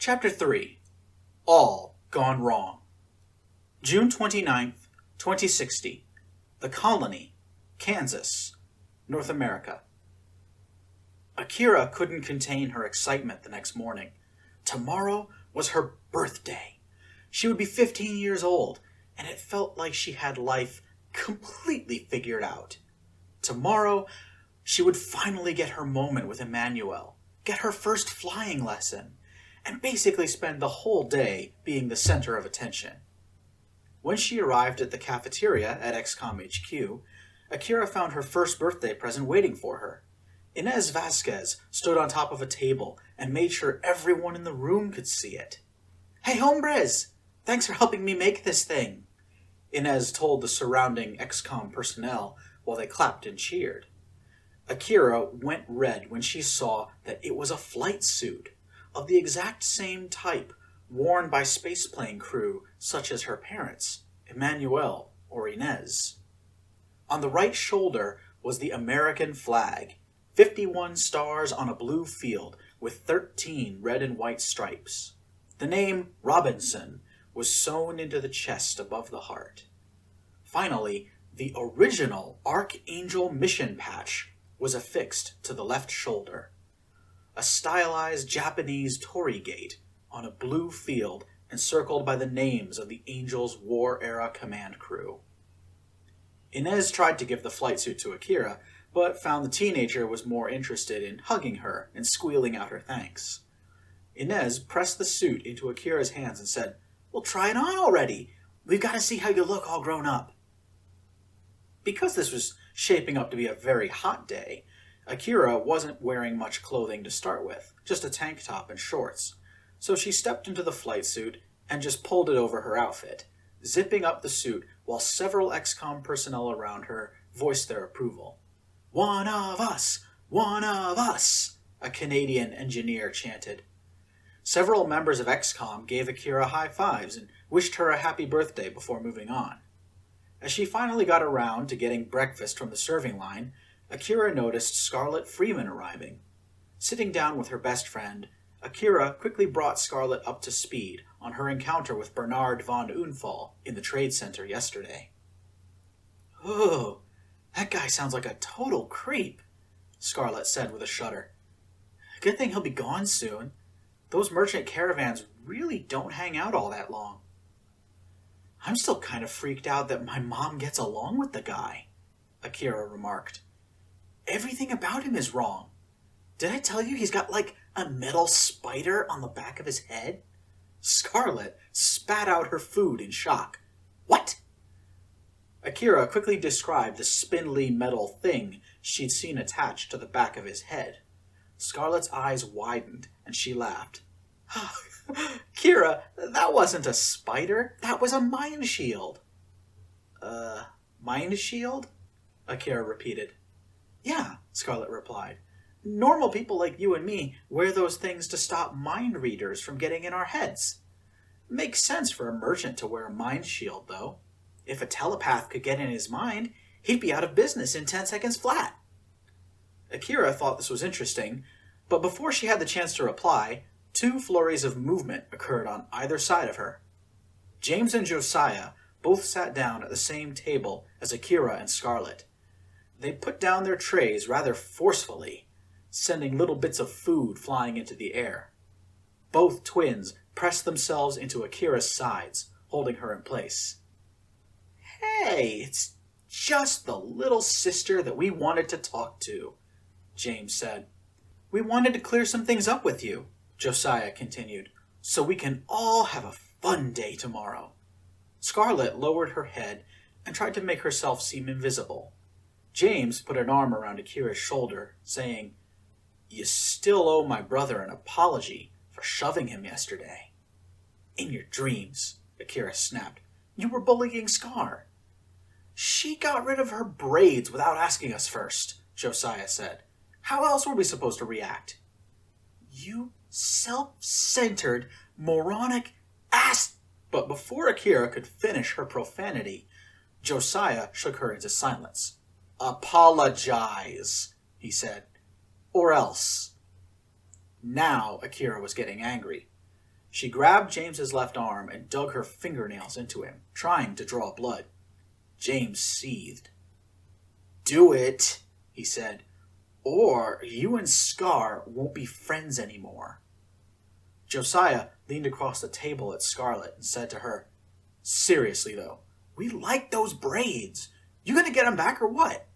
Chapter 3. All Gone Wrong. June 29th, 2060. The Colony, Kansas, North America. Akira couldn't contain her excitement the next morning. Tomorrow was her birthday. She would be 15 years old, and it felt like she had life completely figured out. Tomorrow, she would finally get her moment with Emmanuel, get her first flying lesson, and basically spend the whole day being the center of attention. When she arrived at the cafeteria at XCOM HQ, Akira found her first birthday present waiting for her. Inez Vasquez stood on top of a table and made sure everyone in the room could see it. "Hey, hombres! Thanks for helping me make this thing," Inez told the surrounding XCOM personnel while they clapped and cheered. Akira went red when she saw that it was a flight suit of the exact same type worn by spaceplane crew such as her parents, Emmanuel or Inez. On the right shoulder was the American flag, 51 stars on a blue field with 13 red and white stripes. The name Robinson was sewn into the chest above the heart. Finally, the original Archangel mission patch was affixed to the left shoulder. A stylized Japanese torii gate on a blue field encircled by the names of the Angel's war-era command crew. Inez tried to give the flight suit to Akira, but found the teenager was more interested in hugging her and squealing out her thanks. Inez pressed the suit into Akira's hands and said, "Well, try it on already. We've got to see how you look all grown up." Because this was shaping up to be a very hot day, Akira wasn't wearing much clothing to start with, just a tank top and shorts. So she stepped into the flight suit and just pulled it over her outfit, zipping up the suit while several XCOM personnel around her voiced their approval. "One of us! One of us!" a Canadian engineer chanted. Several members of XCOM gave Akira high fives and wished her a happy birthday before moving on. As she finally got around to getting breakfast from the serving line, Akira noticed Scarlett Freeman arriving. Sitting down with her best friend, Akira quickly brought Scarlett up to speed on her encounter with Bernard von Unfall in the trade center yesterday. "Oh, that guy sounds like a total creep," Scarlett said with a shudder. "Good thing he'll be gone soon. Those merchant caravans really don't hang out all that long." "I'm still kind of freaked out that my mom gets along with the guy," Akira remarked. "Everything about him is wrong. Did I tell you he's got like a metal spider on the back of his head?" Scarlett spat out her food in shock. "What?" Akira quickly described the spindly metal thing she'd seen attached to the back of his head. Scarlett's eyes widened and she laughed. "Kira, that wasn't a spider. That was a mind shield." Mind shield?" Akira repeated. "Yeah," Scarlett replied. "Normal people like you and me wear those things to stop mind readers from getting in our heads. Makes sense for a merchant to wear a mind shield, though. If a telepath could get in his mind, he'd be out of business in 10 seconds flat." Akira thought this was interesting, but before she had the chance to reply, 2 flurries of movement occurred on either side of her. James and Josiah both sat down at the same table as Akira and Scarlett. They put down their trays rather forcefully, sending little bits of food flying into the air. Both twins pressed themselves into Akira's sides, holding her in place. "Hey, it's just the little sister that we wanted to talk to," James said. "We wanted to clear some things up with you," Josiah continued, "so we can all have a fun day tomorrow." Scarlett lowered her head and tried to make herself seem invisible. James put an arm around Akira's shoulder, saying, "You still owe my brother an apology for shoving him yesterday." "In your dreams," Akira snapped. "You were bullying Scar." "She got rid of her braids without asking us first," Josiah said. "How else were we supposed to react?" "You self-centered, moronic ass..." But before Akira could finish her profanity, Josiah shook her into silence. "Apologize," he said. "Or else." Now Akira was getting angry. She grabbed James's left arm and dug her fingernails into him, trying to draw blood. James seethed. "Do it," he said, "or you and Scar won't be friends anymore." Josiah leaned across the table at Scarlet and said to her, "Seriously, though, we like those braids. You gonna get them back or what?"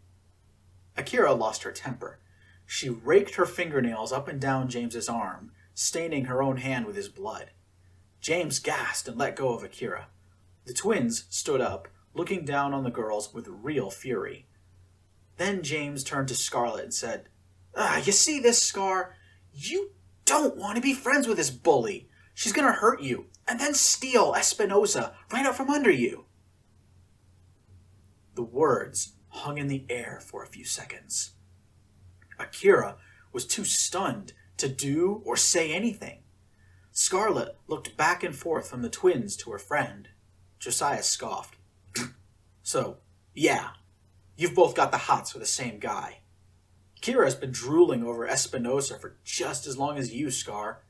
Akira lost her temper. She raked her fingernails up and down James's arm, staining her own hand with his blood. James gasped and let go of Akira. The twins stood up, looking down on the girls with real fury. Then James turned to Scarlet and said, "You see this, Scar? You don't want to be friends with this bully. She's going to hurt you and then steal Espinosa right out from under you." The words hung in the air for a few seconds. Akira was too stunned to do or say anything. Scarlet looked back and forth from the twins to her friend. Josiah scoffed. "So, yeah, you've both got the hots for the same guy. Kira's been drooling over Espinosa for just as long as you, Scar.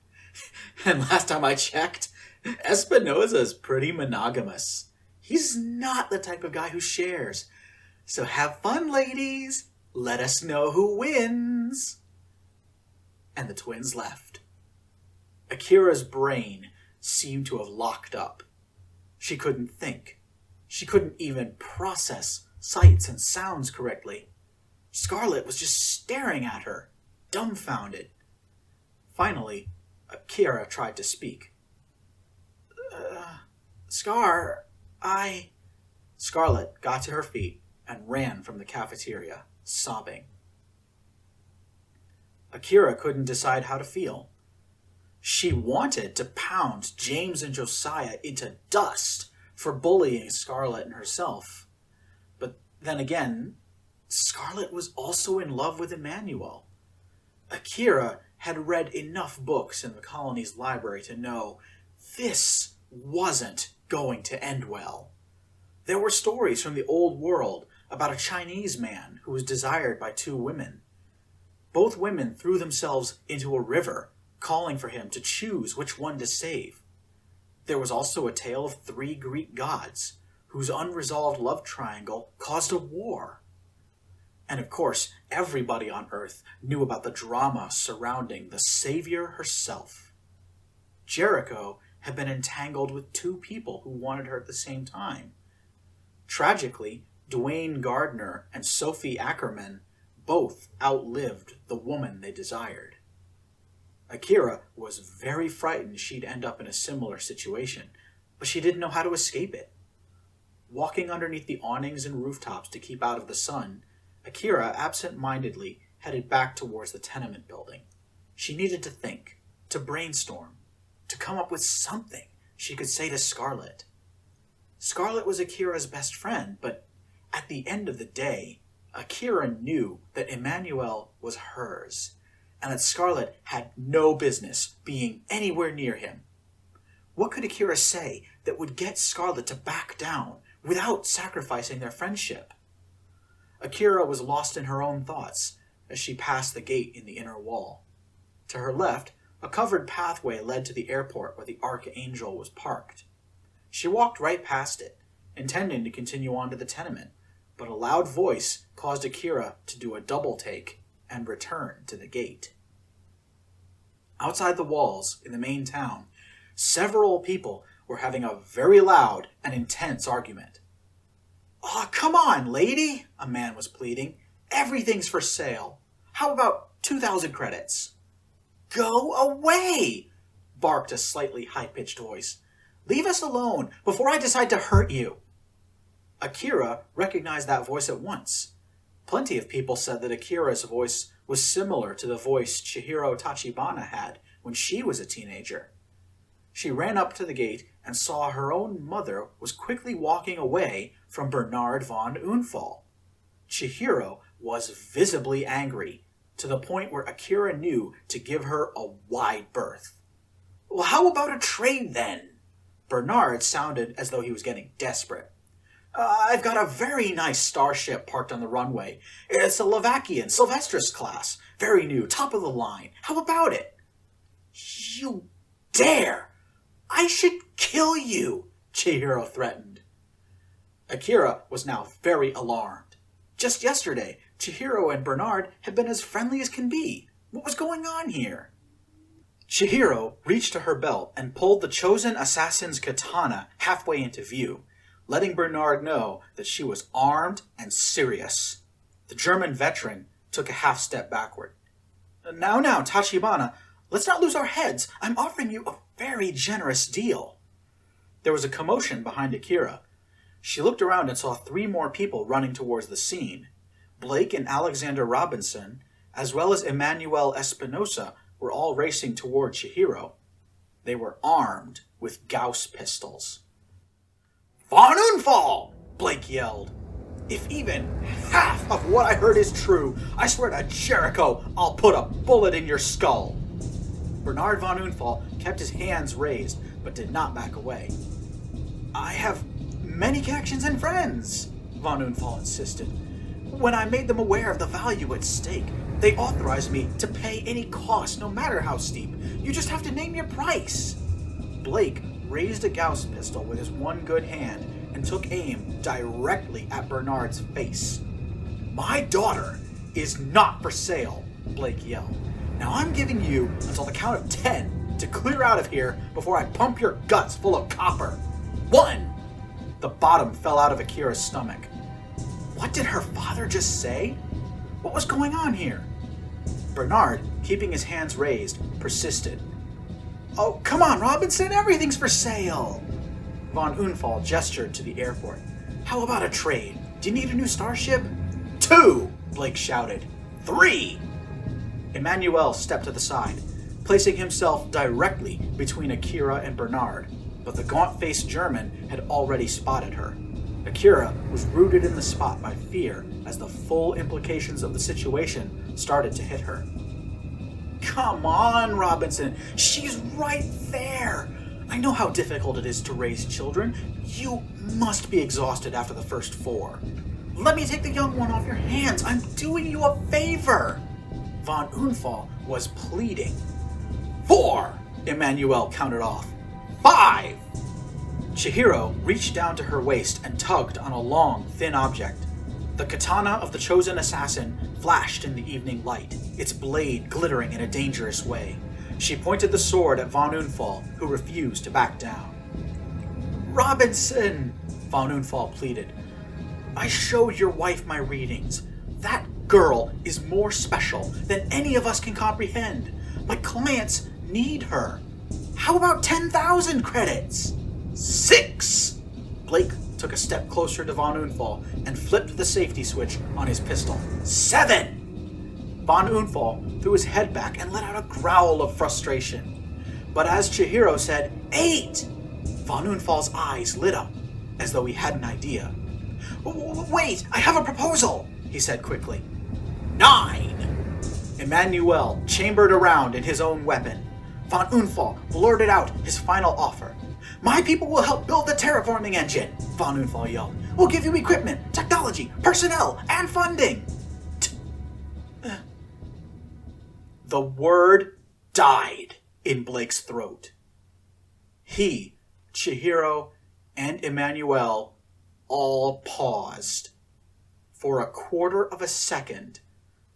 And last time I checked, Espinosa's pretty monogamous. He's not the type of guy who shares. So have fun, ladies. Let us know who wins." And the twins left. Akira's brain seemed to have locked up. She couldn't think. She couldn't even process sights and sounds correctly. Scarlet was just staring at her, dumbfounded. Finally, Akira tried to speak. Scar, Scarlet got to her feet and ran from the cafeteria, sobbing. Akira couldn't decide how to feel. She wanted to pound James and Josiah into dust for bullying Scarlet and herself. But then again, Scarlet was also in love with Emmanuel. Akira had read enough books in the colony's library to know this wasn't going to end well. There were stories from the old world about a Chinese man who was desired by two women. Both women threw themselves into a river, calling for him to choose which one to save. There was also a tale of 3 Greek gods, whose unresolved love triangle caused a war. And of course, everybody on Earth knew about the drama surrounding the Savior herself. Jericho had been entangled with 2 people who wanted her at the same time. Tragically, Dwayne Gardner and Sophie Ackerman both outlived the woman they desired. Akira was very frightened she'd end up in a similar situation, but she didn't know how to escape it. Walking underneath the awnings and rooftops to keep out of the sun, Akira absent-mindedly headed back towards the tenement building. She needed to think, to brainstorm, to come up with something she could say to Scarlet. Scarlet was Akira's best friend, but at the end of the day, Akira knew that Emmanuel was hers, and that Scarlet had no business being anywhere near him. What could Akira say that would get Scarlet to back down without sacrificing their friendship? Akira was lost in her own thoughts as she passed the gate in the inner wall. To her left, a covered pathway led to the airport where the Archangel was parked. She walked right past it, intending to continue on to the tenement, but a loud voice caused Akira to do a double take and return to the gate. Outside the walls, in the main town, several people were having a very loud and intense argument. "Oh, come on, lady," a man was pleading. "Everything's for sale. How about 2,000 credits? "Go away," barked a slightly high-pitched voice. "Leave us alone before I decide to hurt you." Akira recognized that voice at once. Plenty of people said that Akira's voice was similar to the voice Chihiro Tachibana had when she was a teenager. She ran up to the gate and saw her own mother was quickly walking away from Bernard von Unfall. Chihiro was visibly angry, to the point where Akira knew to give her a wide berth. "Well, how about a trade then?" Bernard sounded as though he was getting desperate. "I've got a very nice starship parked on the runway. It's a Lavakian Sylvestris class. Very new, top of the line. How about it?" "You dare!" I should kill you, Chihiro threatened. Akira was now very alarmed. Just yesterday, Chihiro and Bernard had been as friendly as can be. What was going on here? Chihiro reached to her belt and pulled the chosen assassin's katana halfway into view, letting Bernard know that she was armed and serious. The German veteran took a half step backward. Now, Tachibana, let's not lose our heads. I'm offering you a very generous deal. There was a commotion behind Akira. She looked around and saw 3 more people running towards the scene. Blake and Alexander Robinson, as well as Emmanuel Espinosa, were all racing toward Chihiro. They were armed with Gauss pistols. Von Unfall! Blake yelled. If even half of what I heard is true, I swear to Jericho, I'll put a bullet in your skull. Bernard von Unfall kept his hands raised, but did not back away. I have many connections and friends, von Unfall insisted. When I made them aware of the value at stake, they authorized me to pay any cost, no matter how steep. You just have to name your price. Blake raised a Gauss pistol with his one good hand and took aim directly at Bernard's face. My daughter is not for sale, Blake yelled. Now I'm giving you until the count of 10 to clear out of here before I pump your guts full of copper. 1! The bottom fell out of Akira's stomach. What did her father just say? What was going on here? Bernard, keeping his hands raised, persisted. Oh, come on, Robinson, everything's for sale. Von Unfall gestured to the airport. How about a trade? Do you need a new starship? 2, Blake shouted. 3! Emmanuel stepped to the side, placing himself directly between Akira and Bernard, but the gaunt-faced German had already spotted her. Akira was rooted in the spot by fear as the full implications of the situation started to hit her. Come on, Robinson. She's right there. I know how difficult it is to raise children. You must be exhausted after the first 4. Let me take the young one off your hands. I'm doing you a favor. Von Unfall was pleading. 4, Emmanuel counted off. 5. Chihiro reached down to her waist and tugged on a long, thin object. The katana of the chosen assassin flashed in the evening light, its blade glittering in a dangerous way. She pointed the sword at Von Unfall, who refused to back down. Robinson, Von Unfall pleaded. I showed your wife my readings. That girl is more special than any of us can comprehend. My clients need her. How about 10,000 credits? 6! Blake took a step closer to Von Unfall and flipped the safety switch on his pistol. 7! Von Unfall threw his head back and let out a growl of frustration. But as Chihiro said, 8! Von Unfall's eyes lit up, as though he had an idea. Wait, I have a proposal, he said quickly. 9! Emmanuel chambered around in his own weapon. Von Unfall blurted out his final offer. My people will help build the terraforming engine, Von Unfall yelled. We'll give you equipment, technology, personnel, and funding. The word died in Blake's throat. He, Chihiro, and Emmanuel all paused. For a quarter of a second,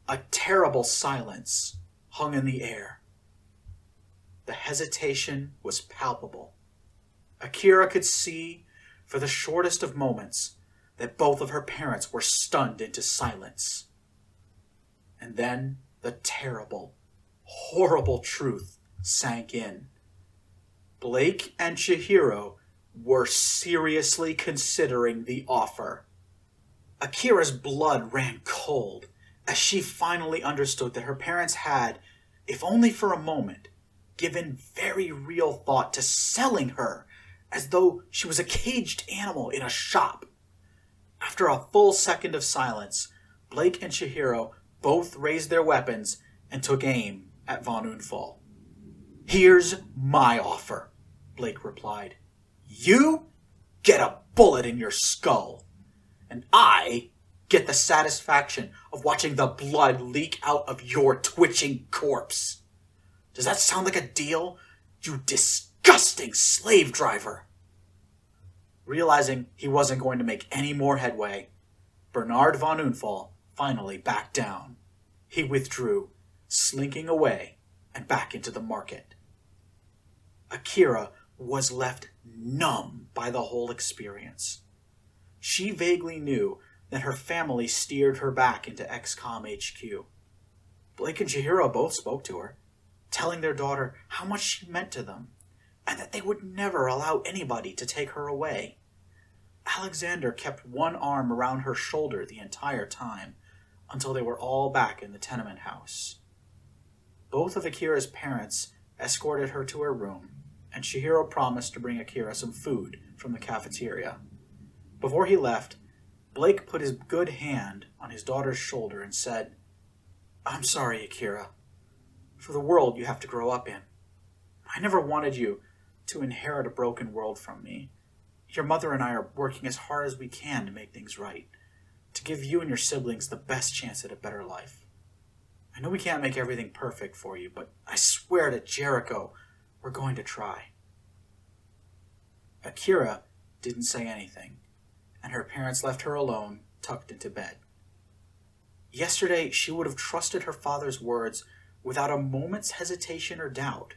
a terrible silence hung in the air. The hesitation was palpable. Akira could see, for the shortest of moments, that both of her parents were stunned into silence. And then the terrible, horrible truth sank in. Blake and Chihiro were seriously considering the offer. Akira's blood ran cold as she finally understood that her parents had, if only for a moment, given very real thought to selling her as though she was a caged animal in a shop. After a full second of silence, Blake and Chihiro both raised their weapons and took aim at Von Unfall. Here's my offer, Blake replied. You get a bullet in your skull, and I get the satisfaction of watching the blood leak out of your twitching corpse. Does that sound like a deal, you disgusting disgusting slave driver! Realizing he wasn't going to make any more headway, Bernard von Unfall finally backed down. He withdrew, slinking away and back into the market. Akira was left numb by the whole experience. She vaguely knew that her family steered her back into XCOM HQ. Blake and Chihiro both spoke to her, telling their daughter how much she meant to them, and that they would never allow anybody to take her away. Alexander kept one arm around her shoulder the entire time, until they were all back in the tenement house. Both of Akira's parents escorted her to her room, and Chihiro promised to bring Akira some food from the cafeteria. Before he left, Blake put his good hand on his daughter's shoulder and said, "I'm sorry, Akira, for the world you have to grow up in. I never wanted you to inherit a broken world from me. Your mother and I are working as hard as we can to make things right, to give you and your siblings the best chance at a better life. I know we can't make everything perfect for you, but I swear to Jericho, we're going to try." Akira didn't say anything, and her parents left her alone, tucked into bed. Yesterday, she would have trusted her father's words without a moment's hesitation or doubt.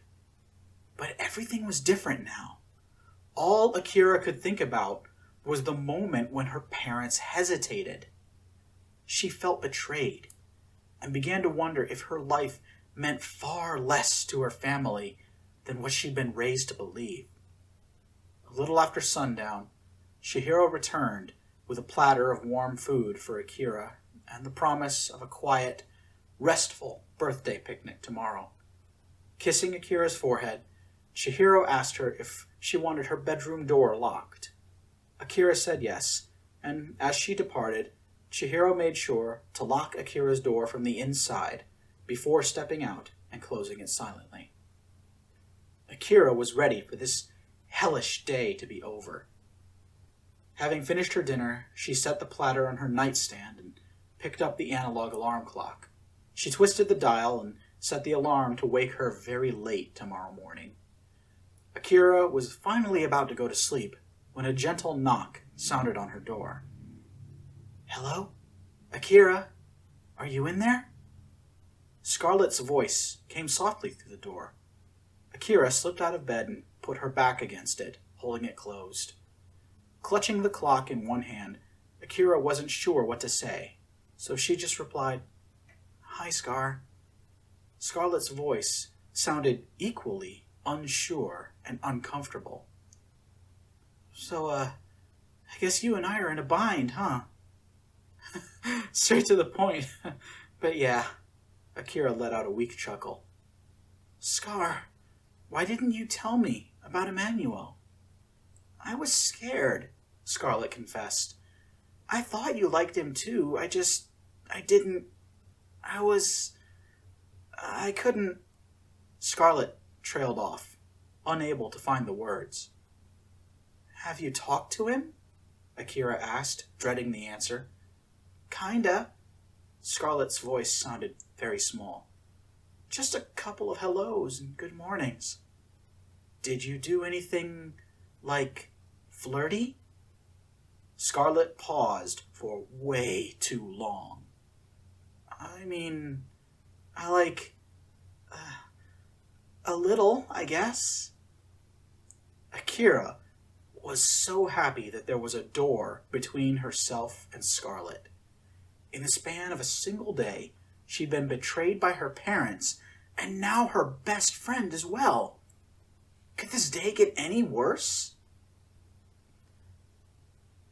But everything was different now. All Akira could think about was the moment when her parents hesitated. She felt betrayed, and began to wonder if her life meant far less to her family than what she'd been raised to believe. A little after sundown, Chihiro returned with a platter of warm food for Akira and the promise of a quiet, restful birthday picnic tomorrow. Kissing Akira's forehead, Chihiro asked her if she wanted her bedroom door locked. Akira said yes, and as she departed, Chihiro made sure to lock Akira's door from the inside before stepping out and closing it silently. Akira was ready for this hellish day to be over. Having finished her dinner, she set the platter on her nightstand and picked up the analog alarm clock. She twisted the dial and set the alarm to wake her very late tomorrow morning. Akira was finally about to go to sleep when a gentle knock sounded on her door. "Hello? Akira? Are you in there?" Scarlett's voice came softly through the door. Akira slipped out of bed and put her back against it, holding it closed. Clutching the clock in one hand, Akira wasn't sure what to say, so she just replied, "Hi, Scar." Scarlett's voice sounded equally unsure and uncomfortable. "So, I guess you and I are in a bind, huh?" Straight to the point. But yeah, Akira let out a weak chuckle. "Scar, why didn't you tell me about Emmanuel?" "I was scared," Scarlett confessed. "I thought you liked him too. I couldn't." Scarlett trailed off, unable to find the words. "Have you talked to him?" Akira asked, dreading the answer. "Kinda." Scarlett's voice sounded very small. "Just a couple of hellos and good mornings." "Did you do anything, like, flirty?" Scarlett paused for way too long. "I mean, I like... a little, I guess." Akira was so happy that there was a door between herself and Scarlett. In the span of a single day, she'd been betrayed by her parents, and now her best friend as well. Could this day get any worse?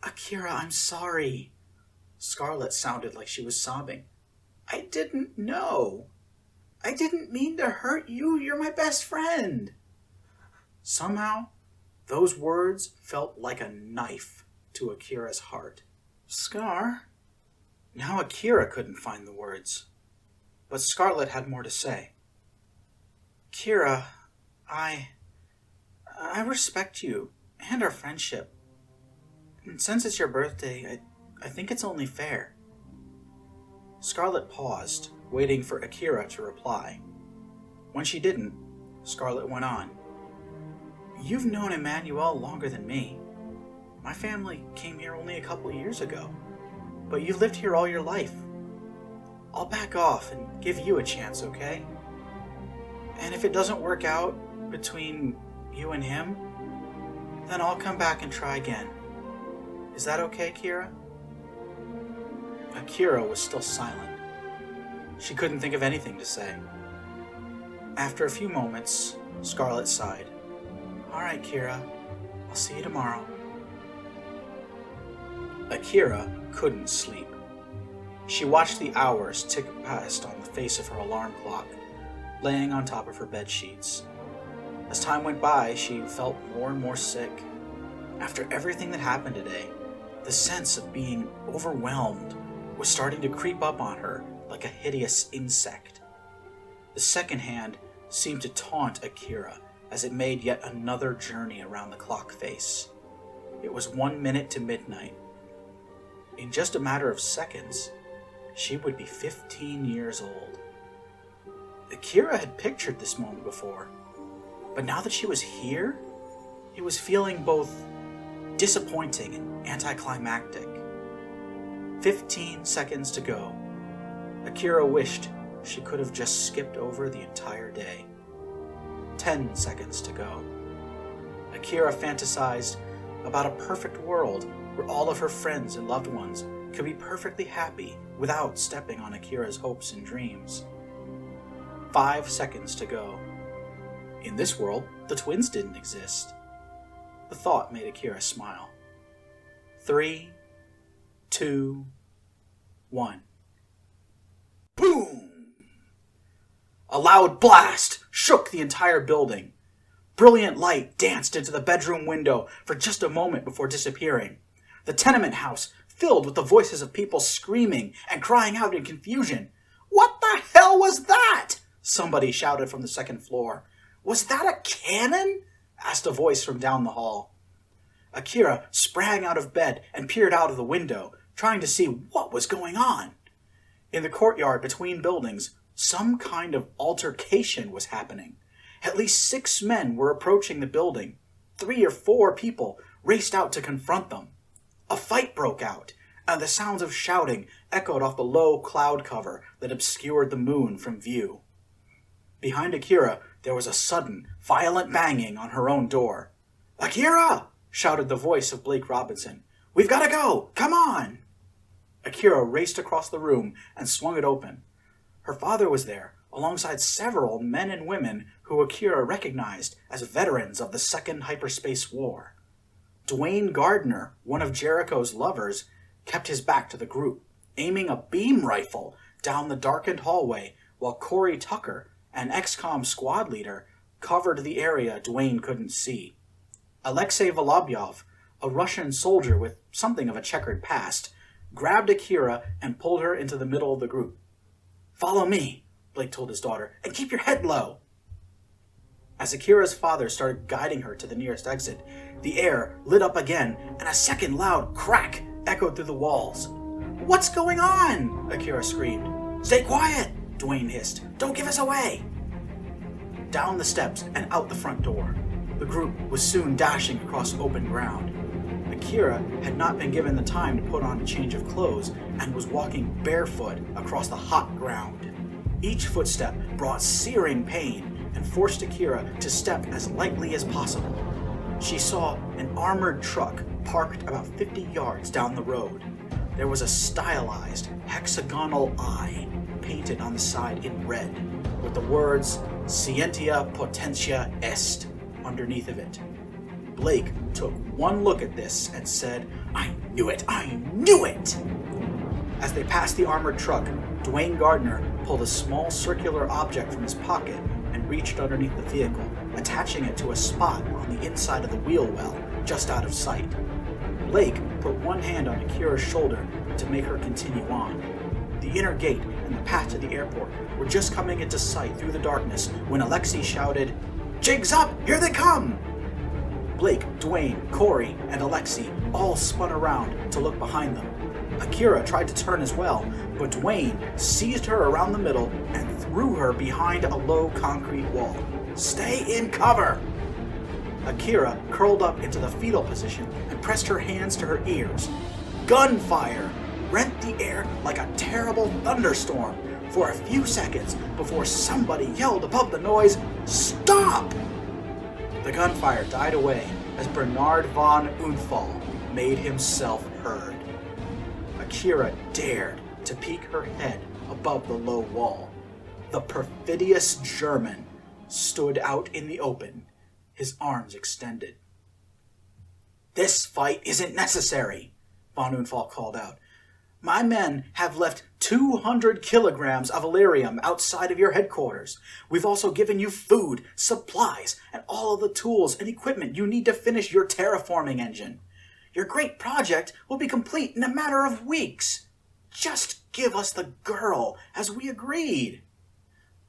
"Akira, I'm sorry." Scarlett sounded like she was sobbing. "I didn't know. I didn't mean to hurt you. You're my best friend." Somehow, those words felt like a knife to Akira's heart. "Scar?" Now Akira couldn't find the words, but Scarlett had more to say. "Akira, I respect you and our friendship. And since it's your birthday, I think it's only fair." Scarlett paused, waiting for Akira to reply. When she didn't, Scarlett went on. You've known Emmanuel longer than me. My family came here only a couple years ago, but you've lived here all your life. I'll back off and give you a chance, okay? And if it doesn't work out between you and him, then I'll come back and try again. Is that okay, Akira? Akira was still silent. She couldn't think of anything to say. After a few moments, Scarlet sighed. All right, Kira. I'll see you tomorrow. Akira couldn't sleep. She watched the hours tick past on the face of her alarm clock, laying on top of her bed sheets. As time went by, she felt more and more sick. After everything that happened today, the sense of being overwhelmed was starting to creep up on her like a hideous insect. The second hand seemed to taunt Akira as it made yet another journey around the clock face. It was 1 minute to midnight. In just a matter of seconds, she would be 15 years old. Akira had pictured this moment before, but now that she was here, it was feeling both disappointing and anticlimactic. 15 seconds to go. Akira wished she could have just skipped over the entire day. 10 seconds to go. Akira fantasized about a perfect world where all of her friends and loved ones could be perfectly happy without stepping on Akira's hopes and dreams. 5 seconds to go. In this world, the twins didn't exist. The thought made Akira smile. 3, 2, 1. Boom! A loud blast shook the entire building. Brilliant light danced into the bedroom window for just a moment before disappearing. The tenement house filled with the voices of people screaming and crying out in confusion. What the hell was that? Somebody shouted from the second floor. Was that a cannon? Asked a voice from down the hall. Akira sprang out of bed and peered out of the window, trying to see what was going on. In the courtyard between buildings, some kind of altercation was happening. At least 6 men were approaching the building. 3 or 4 people raced out to confront them. A fight broke out, and the sounds of shouting echoed off the low cloud cover that obscured the moon from view. Behind Akira, there was a sudden, violent banging on her own door. "Akira!" shouted the voice of Blake Robinson. "We've got to go! Come on!" Akira raced across the room and swung it open. Her father was there, alongside several men and women who Akira recognized as veterans of the Second Hyperspace War. Dwayne Gardner, one of Jericho's lovers, kept his back to the group, aiming a beam rifle down the darkened hallway while Corey Tucker, an XCOM squad leader, covered the area Dwayne couldn't see. Alexei Volobyov, a Russian soldier with something of a checkered past, grabbed Akira and pulled her into the middle of the group. "Follow me," Blake told his daughter, "and keep your head low." As Akira's father started guiding her to the nearest exit, the air lit up again, and a second loud crack echoed through the walls. "What's going on?" Akira screamed. "Stay quiet," Dwayne hissed. "Don't give us away." Down the steps and out the front door. The group was soon dashing across open ground. Akira had not been given the time to put on a change of clothes and was walking barefoot across the hot ground. Each footstep brought searing pain and forced Akira to step as lightly as possible. She saw an armored truck parked about 50 yards down the road. There was a stylized hexagonal eye painted on the side in red, with the words "Scientia Potentia Est" underneath of it. Blake took one look at this and said, "I knew it! I knew it!" As they passed the armored truck, Dwayne Gardner pulled a small circular object from his pocket and reached underneath the vehicle, attaching it to a spot on the inside of the wheel well, just out of sight. Blake put one hand on Akira's shoulder to make her continue on. The inner gate and the path to the airport were just coming into sight through the darkness when Alexei shouted, "Jigs up! Here they come!" Blake, Dwayne, Corey, and Alexei all spun around to look behind them. Akira tried to turn as well, but Dwayne seized her around the middle and threw her behind a low concrete wall. "Stay in cover!" Akira curled up into the fetal position and pressed her hands to her ears. Gunfire rent the air like a terrible thunderstorm for a few seconds before somebody yelled above the noise, "Stop!" The gunfire died away as Bernard von Unfall made himself heard. Akira dared to peek her head above the low wall. The perfidious German stood out in the open, his arms extended. "This fight isn't necessary," von Unfall called out. "My men have left 200 kilograms of Illyrium outside of your headquarters. We've also given you food, supplies, and all of the tools and equipment you need to finish your terraforming engine. Your great project will be complete in a matter of weeks. Just give us the girl, as we agreed."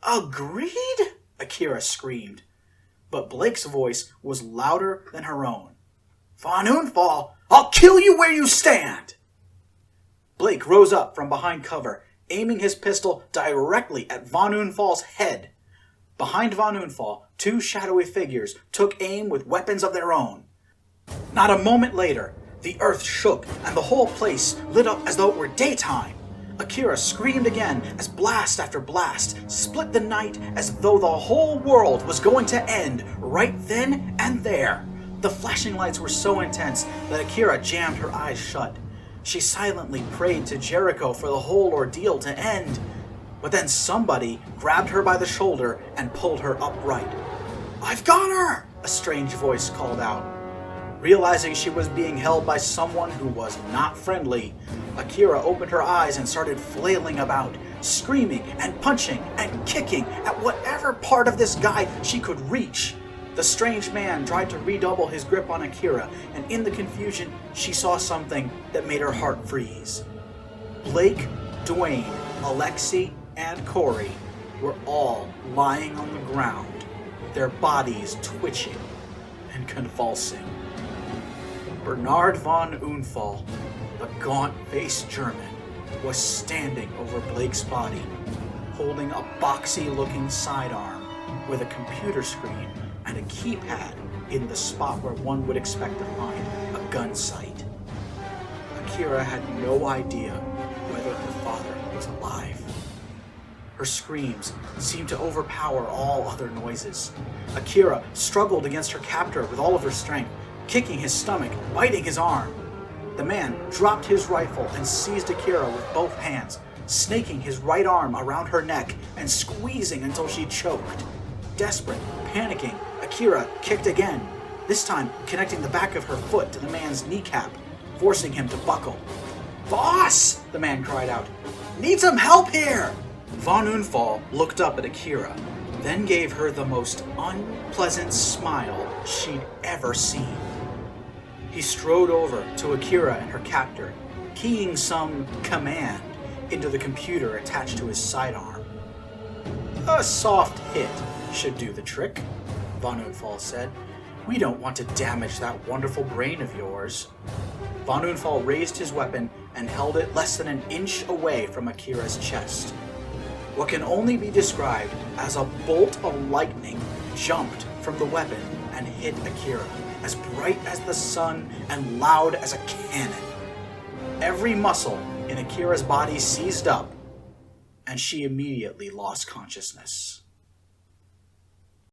"Agreed?" Akira screamed. But Blake's voice was louder than her own. "Von Unfall, I'll kill you where you stand!" Blake rose up from behind cover, aiming his pistol directly at von Unfall's head. Behind von Unfall, two shadowy figures took aim with weapons of their own. Not a moment later, the earth shook and the whole place lit up as though it were daytime. Akira screamed again as blast after blast split the night as though the whole world was going to end right then and there. The flashing lights were so intense that Akira jammed her eyes shut. She silently prayed to Jericho for the whole ordeal to end. But then somebody grabbed her by the shoulder and pulled her upright. "I've got her!" a strange voice called out. Realizing she was being held by someone who was not friendly, Akira opened her eyes and started flailing about, screaming and punching and kicking at whatever part of this guy she could reach. The strange man tried to redouble his grip on Akira, and in the confusion, she saw something that made her heart freeze. Blake, Dwayne, Alexei, and Corey were all lying on the ground, their bodies twitching and convulsing. Bernard von Unfall, the gaunt-faced German, was standing over Blake's body, holding a boxy-looking sidearm with a computer screen and a keypad in the spot where one would expect to find a gun sight. Akira had no idea whether her father was alive. Her screams seemed to overpower all other noises. Akira struggled against her captor with all of her strength, kicking his stomach, biting his arm. The man dropped his rifle and seized Akira with both hands, snaking his right arm around her neck and squeezing until she choked. Desperate, panicking, Akira kicked again, this time connecting the back of her foot to the man's kneecap, forcing him to buckle. "Boss!" the man cried out. "Need some help here!" Von Unfall looked up at Akira, then gave her the most unpleasant smile she'd ever seen. He strode over to Akira and her captor, keying some command into the computer attached to his sidearm. "A soft hit should do the trick," von Unfall said. "We don't want to damage that wonderful brain of yours." Von Unfall raised his weapon and held it less than an inch away from Akira's chest. What can only be described as a bolt of lightning jumped from the weapon and hit Akira, as bright as the sun and loud as a cannon. Every muscle in Akira's body seized up, and she immediately lost consciousness.